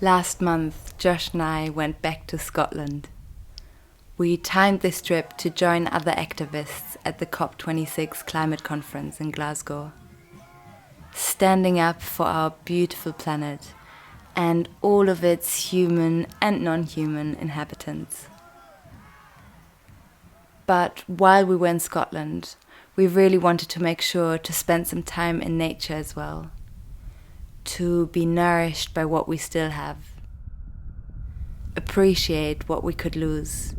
Last month, Josh and I went back to Scotland. We timed this trip to join other activists at the COP26 climate conference in Glasgow. Standing up for our beautiful planet and all of its human and non-human inhabitants. But while we were in Scotland, we really wanted to make sure to spend some time in nature as well, to be nourished by what we still have, appreciate what we could lose,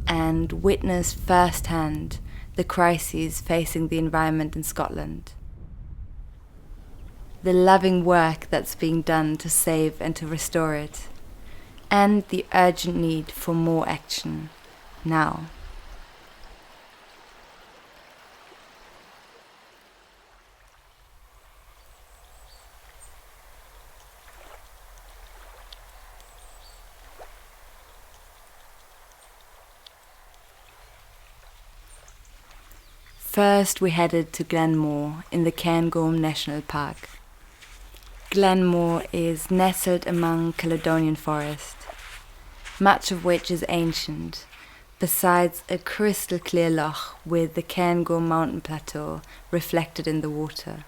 and witness firsthand the crises facing the environment in Scotland. The loving work that's being done to save and to restore it, and the urgent need for more action now. First, we headed to Glenmore in the Cairngorm National Park. Glenmore is nestled among Caledonian forest, much of which is ancient, besides a crystal clear loch with the Cairngorm mountain plateau reflected in the water.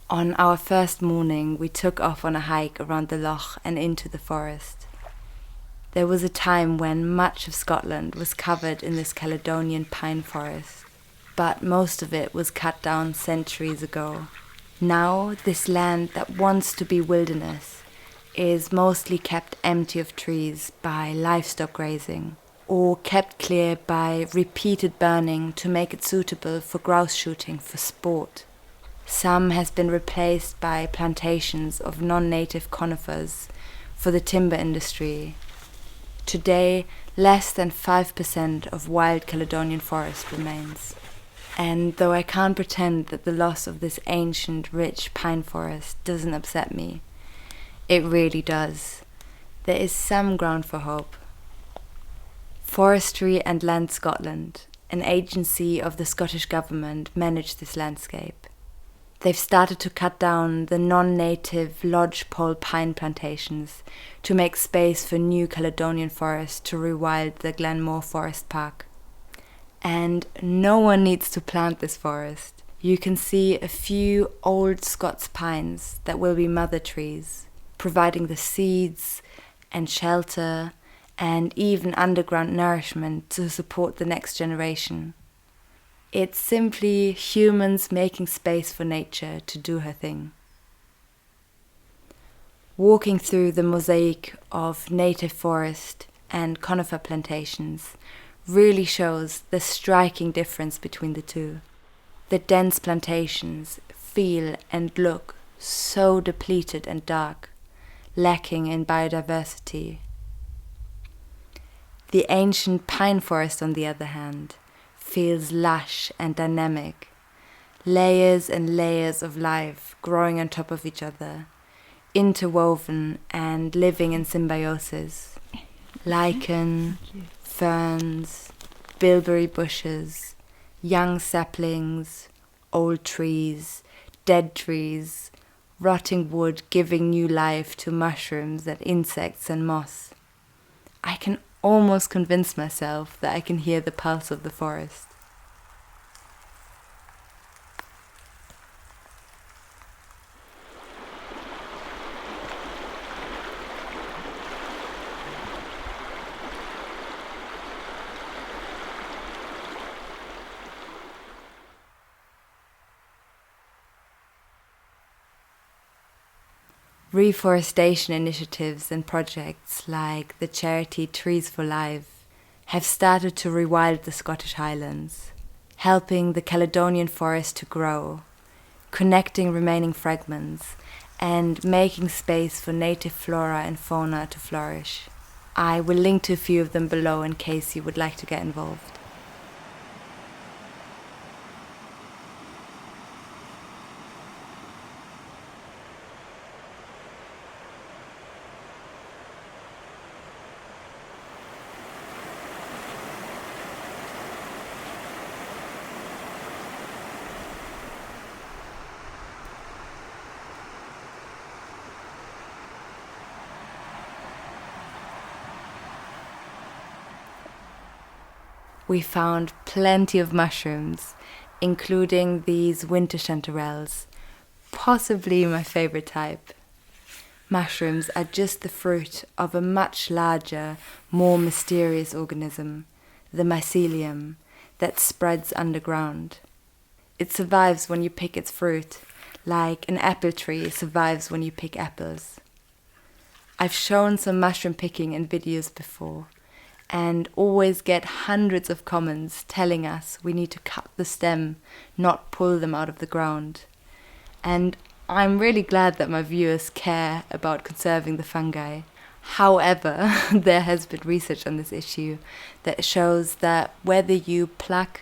On our first morning, we took off on a hike around the loch and into the forest. There was a time when much of Scotland was covered in this Caledonian pine forest, but most of it was cut down centuries ago. Now, this land that wants to be wilderness is mostly kept empty of trees by livestock grazing, or kept clear by repeated burning to make it suitable for grouse shooting for sport. Some has been replaced by plantations of non-native conifers for the timber industry. Today, less than 5% of wild Caledonian forest remains. And though I can't pretend that the loss of this ancient, rich pine forest doesn't upset me, it really does. There is some ground for hope. Forestry and Land Scotland, an agency of the Scottish Government, manage this landscape. They've started to cut down the non-native lodgepole pine plantations to make space for new Caledonian forest to rewild the Glenmore Forest Park. And no one needs to plant this forest. You can see a few old Scots pines that will be mother trees, providing the seeds and shelter and even underground nourishment to support the next generation. It's simply humans making space for nature to do her thing. Walking through the mosaic of native forest and conifer plantations really shows the striking difference between the two. The dense plantations feel and look so depleted and dark, lacking in biodiversity. The ancient pine forest, on the other hand, feels lush and dynamic, layers and layers of life growing on top of each other, interwoven and living in symbiosis. Lichen, ferns, bilberry bushes, young saplings, old trees, dead trees, rotting wood giving new life to mushrooms and insects and moss. I can almost convince myself that I can hear the pulse of the forest. Reforestation initiatives and projects like the charity Trees for Life have started to rewild the Scottish Highlands, helping the Caledonian forest to grow, connecting remaining fragments, and making space for native flora and fauna to flourish. I will link to a few of them below in case you would like to get involved. We found plenty of mushrooms, including these winter chanterelles, possibly my favourite type. Mushrooms are just the fruit of a much larger, more mysterious organism, the mycelium, that spreads underground. It survives when you pick its fruit, like an apple tree survives when you pick apples. I've shown some mushroom picking in videos before, and always get hundreds of comments telling us we need to cut the stem, not pull them out of the ground. And I'm really glad that my viewers care about conserving the fungi. However, there has been research on this issue that shows that whether you pluck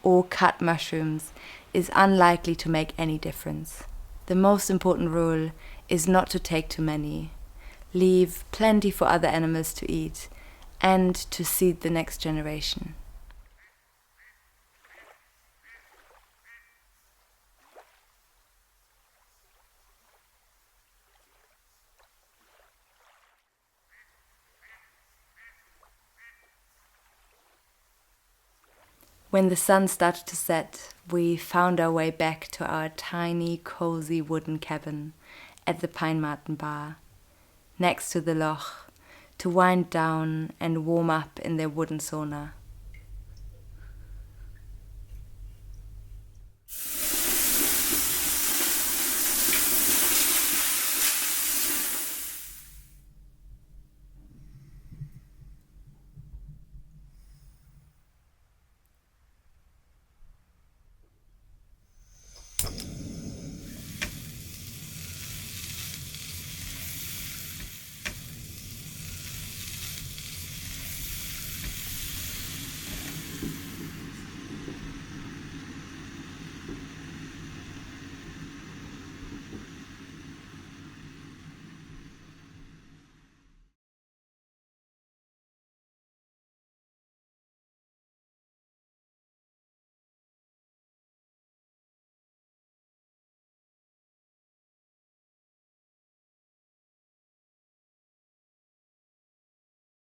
or cut mushrooms is unlikely to make any difference. The most important rule is not to take too many. Leave plenty for other animals to eat and to seed the next generation. When the sun started to set, we found our way back to our tiny, cozy wooden cabin at the Pine Martin Bar, next to the loch, to wind down and warm up in their wooden sauna.